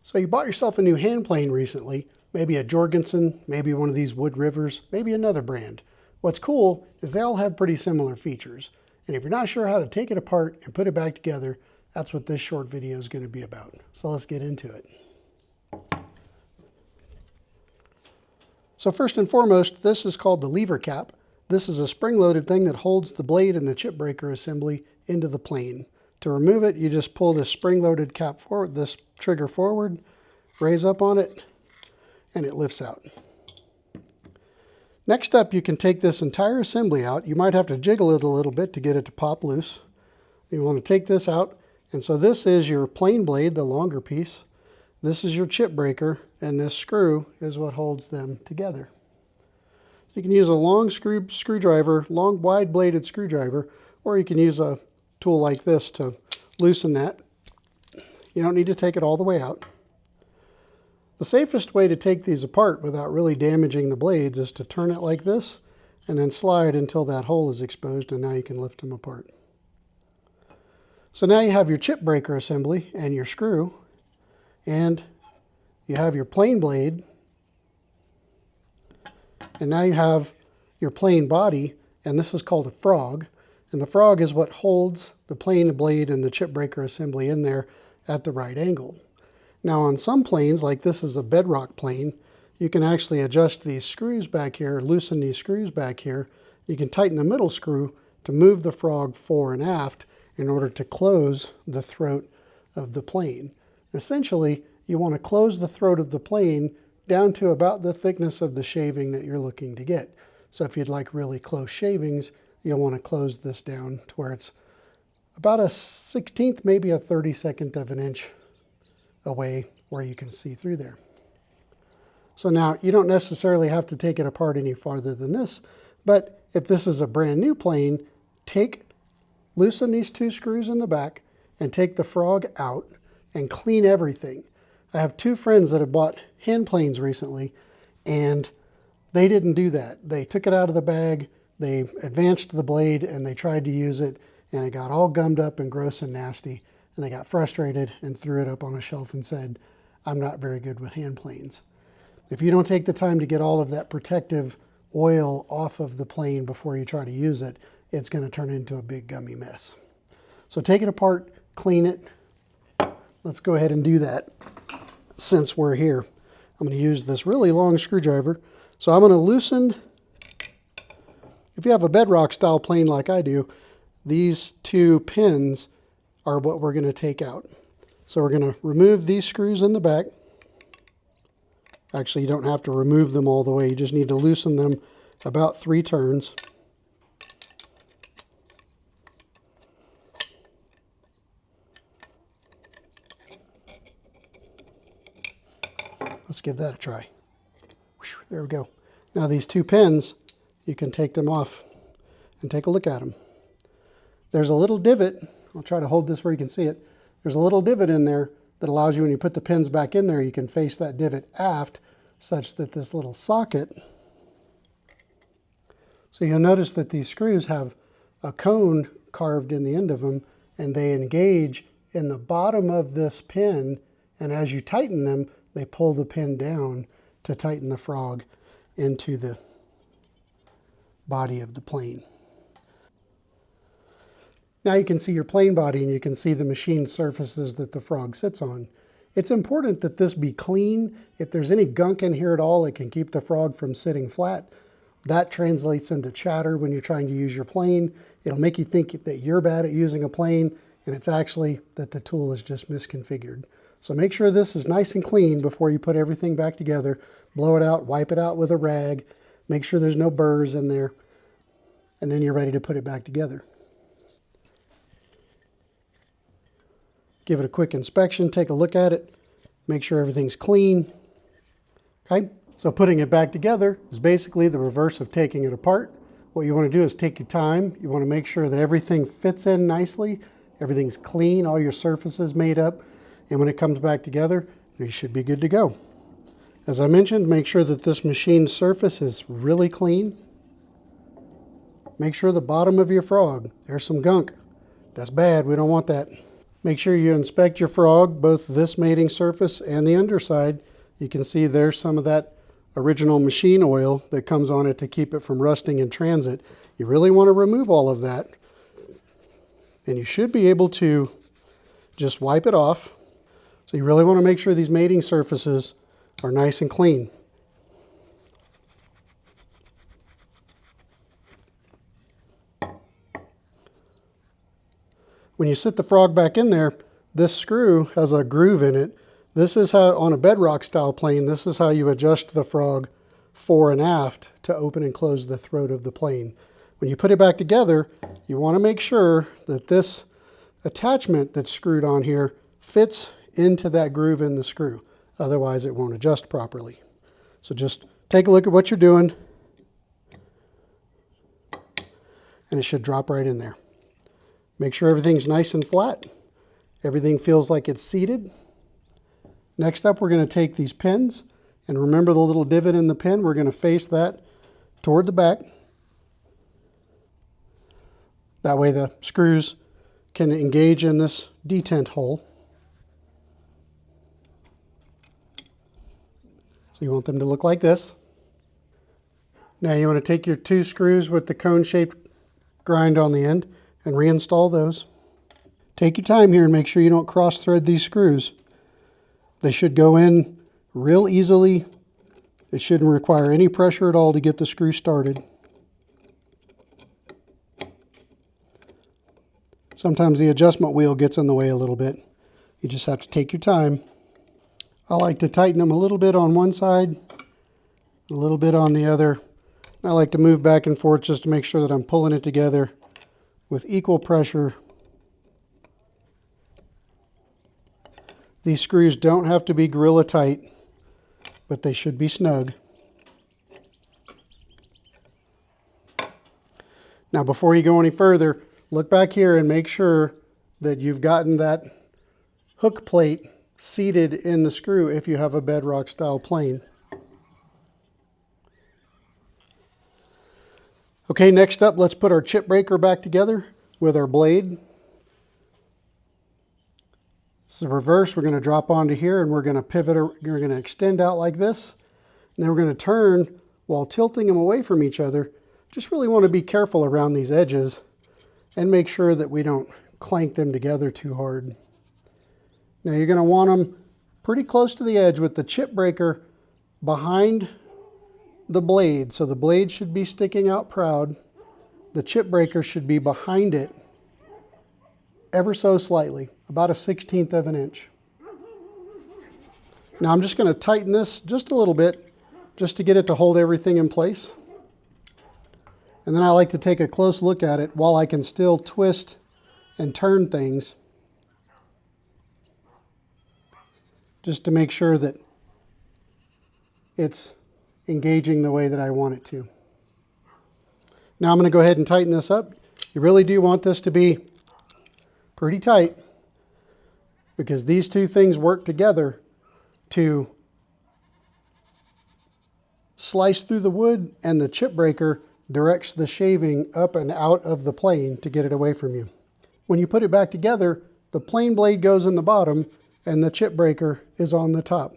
So you bought yourself a new hand plane recently, maybe a Jorgensen, maybe one of these Wood Rivers, maybe another brand. What's cool is they all have pretty similar features. And if you're not sure how to take it apart and put it back together, that's what this short video is going to be about. So let's get into it. So first and foremost, this is called the lever cap. This is a spring-loaded thing that holds the blade and the chip breaker assembly into the plane. To remove it, you just pull this spring-loaded cap forward, this trigger forward, raise up on it, and it lifts out. Next up, you can take this entire assembly out. You might have to jiggle it a little bit to get it to pop loose. You want to take this out, and so this is your plane blade, the longer piece. This is your chip breaker, and this screw is what holds them together. You can use a long screwdriver, long wide-bladed screwdriver, or you can use a tool like this to loosen that. You don't need to take it all the way out. The safest way to take these apart without really damaging the blades is to turn it like this and then slide until that hole is exposed, and now you can lift them apart. So now you have your chip breaker assembly and your screw, and you have your plane blade, and now you have your plane body, and this is called a frog. And the frog is what holds the plane blade and the chip breaker assembly in there at the right angle. Now on some planes, like this is a Bedrock plane, you can actually adjust these screws back here, loosen these screws back here. You can tighten the middle screw to move the frog fore and aft in order to close the throat of the plane. Essentially, you want to close the throat of the plane down to about the thickness of the shaving that you're looking to get. So if you'd like really close shavings, you'll want to close this down to where it's about a 1/16, maybe a 32nd of an inch away where you can see through there. So now you don't necessarily have to take it apart any farther than this, but if this is a brand new plane, loosen these two screws in the back and take the frog out and clean everything. I have two friends that have bought hand planes recently, and they didn't do that. They took it out of the bag, they advanced the blade, and they tried to use it, and it got all gummed up and gross and nasty, and they got frustrated and threw it up on a shelf and said, "I'm not very good with hand planes." If you don't take the time to get all of that protective oil off of the plane before you try to use it, it's going to turn into a big gummy mess. So take it apart, clean it. Let's go ahead and do that since we're here. I'm going to use this really long screwdriver. So I'm going to loosen. If you have a Bedrock-style plane like I do, these two pins are what we're going to take out. So we're going to remove these screws in the back. Actually, you don't have to remove them all the way. You just need to loosen them about 3 turns. Let's give that a try. There we go. Now these two pins, you can take them off and take a look at them. There's a little divot. I'll try to hold this where you can see it. There's a little divot in there that allows you, when you put the pins back in there, you can face that divot aft such that this little socket. So you'll notice that these screws have a cone carved in the end of them, and they engage in the bottom of this pin, and as you tighten them, they pull the pin down to tighten the frog into the body of the plane. Now you can see your plane body, and you can see the machined surfaces that the frog sits on. It's important that this be clean. If there's any gunk in here at all, it can keep the frog from sitting flat. That translates into chatter when you're trying to use your plane. It'll make you think that you're bad at using a plane, and it's actually that the tool is just misconfigured. So make sure this is nice and clean before you put everything back together. Blow it out, wipe it out with a rag, make sure there's no burrs in there, and then you're ready to put it back together. Give it a quick inspection, take a look at it, make sure everything's clean. Okay, so putting it back together is basically the reverse of taking it apart. What you want to do is take your time. You want to make sure that everything fits in nicely, everything's clean, all your surfaces made up, and when it comes back together, you should be good to go. As I mentioned, make sure that this machined surface is really clean. Make sure the bottom of your frog, there's some gunk. That's bad, we don't want that. Make sure you inspect your frog, both this mating surface and the underside. You can see there's some of that original machine oil that comes on it to keep it from rusting in transit. You really want to remove all of that. And you should be able to just wipe it off. So you really want to make sure these mating surfaces are nice and clean. When you sit the frog back in there, this screw has a groove in it. This is how, on a bedrock style plane, this is how you adjust the frog fore and aft to open and close the throat of the plane. When you put it back together, you want to make sure that this attachment that's screwed on here fits into that groove in the screw. Otherwise, it won't adjust properly. So just take a look at what you're doing, and it should drop right in there. Make sure everything's nice and flat. Everything feels like it's seated. Next up, we're going to take these pins, and remember the little divot in the pin, we're going to face that toward the back. That way the screws can engage in this detent hole. So you want them to look like this. Now you want to take your two screws with the cone-shaped grind on the end and reinstall those. Take your time here and make sure you don't cross-thread these screws. They should go in real easily. It shouldn't require any pressure at all to get the screw started. Sometimes the adjustment wheel gets in the way a little bit. You just have to take your time. I like to tighten them a little bit on one side, a little bit on the other. I like to move back and forth just to make sure that I'm pulling it together with equal pressure. These screws don't have to be gorilla tight, but they should be snug. Now before you go any further, look back here and make sure that you've gotten that hook plate seated in the screw if you have a bedrock style plane. Okay, next up, let's put our chip breaker back together with our blade. This is the reverse. We're going to drop onto here and we're going to pivot, we're going to extend out like this. And then we're going to turn while tilting them away from each other. Just really want to be careful around these edges and make sure that we don't clank them together too hard. Now you're going to want them pretty close to the edge with the chip breaker behind the blade. So the blade should be sticking out proud. The chip breaker should be behind it ever so slightly, about 1/16 of an inch. Now I'm just going to tighten this just a little bit just to get it to hold everything in place. And then I like to take a close look at it while I can still twist and turn things, just to make sure that it's engaging the way that I want it to. Now I'm going to go ahead and tighten this up. You really do want this to be pretty tight because these two things work together to slice through the wood, and the chip breaker directs the shaving up and out of the plane to get it away from you. When you put it back together, the plane blade goes in the bottom and the chip breaker is on the top.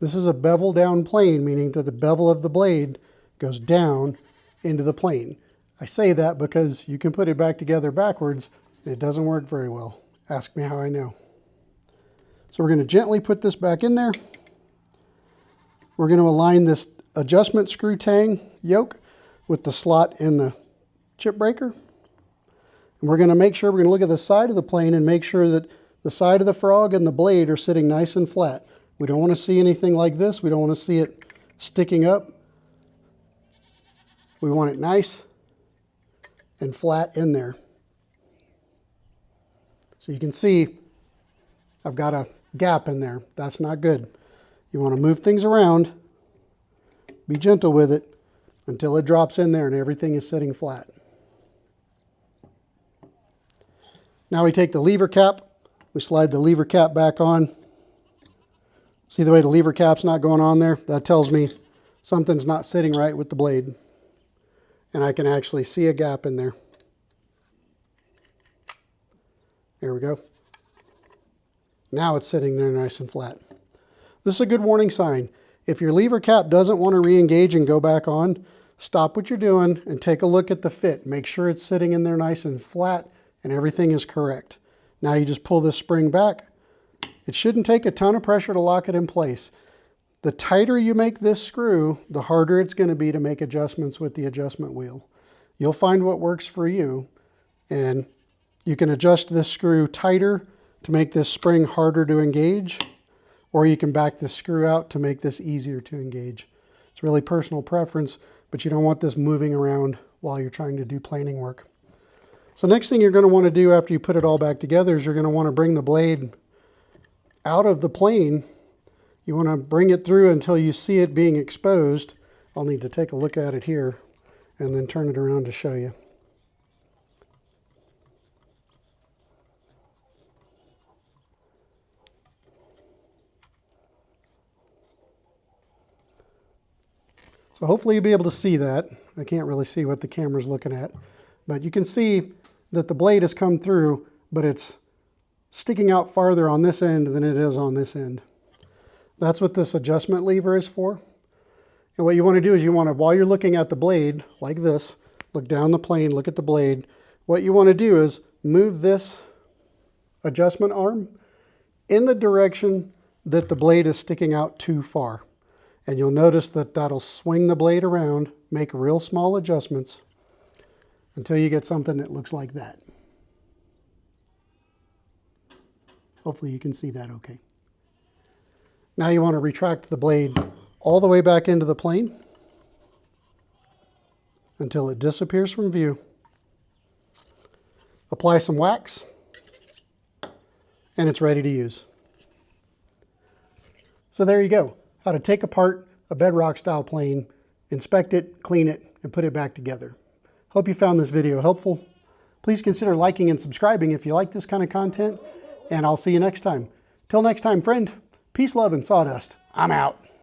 This is a bevel down plane, meaning that the bevel of the blade goes down into the plane. I say that because you can put it back together backwards and it doesn't work very well. Ask me how I know. So we're going to gently put this back in there. We're going to align this adjustment screw tang yoke with the slot in the chip breaker. And we're going to make sure, we're going to look at the side of the plane and make sure that the side of the frog and the blade are sitting nice and flat. We don't want to see anything like this. We don't want to see it sticking up. We want it nice and flat in there. So you can see I've got a gap in there. That's not good. You want to move things around, be gentle with it until it drops in there and everything is sitting flat. Now we take the lever cap, we slide the lever cap back on. See the way the lever cap's not going on there? That tells me something's not sitting right with the blade. And I can actually see a gap in there. There we go. Now it's sitting there nice and flat. This is a good warning sign. If your lever cap doesn't want to re-engage and go back on, stop what you're doing and take a look at the fit. Make sure it's sitting in there nice and flat and everything is correct. Now you just pull this spring back. It shouldn't take a ton of pressure to lock it in place. The tighter you make this screw, the harder it's going to be to make adjustments with the adjustment wheel. You'll find what works for you, and you can adjust this screw tighter to make this spring harder to engage, or you can back this screw out to make this easier to engage. It's really personal preference, but you don't want this moving around while you're trying to do planing work. So next thing you're going to want to do after you put it all back together is you're going to want to bring the blade out of the plane. You want to bring it through until you see it being exposed. I'll need to take a look at it here and then turn it around to show you. So hopefully you'll be able to see that. I can't really see what the camera's looking at, but you can see that the blade has come through, but it's sticking out farther on this end than it is on this end. That's what this adjustment lever is for. And what you want to do is you want to, while you're looking at the blade like this, look down the plane, look at the blade. What you want to do is move this adjustment arm in the direction that the blade is sticking out too far. And you'll notice that that'll swing the blade around, make real small adjustments until you get something that looks like that. Hopefully you can see that okay. Now you want to retract the blade all the way back into the plane until it disappears from view. Apply some wax and it's ready to use. So there you go. How to take apart a Bedrock style plane, inspect it, clean it, and put it back together. Hope you found this video helpful. Please consider liking and subscribing if you like this kind of content, and I'll see you next time. Till next time, friend, peace, love, and sawdust. I'm out.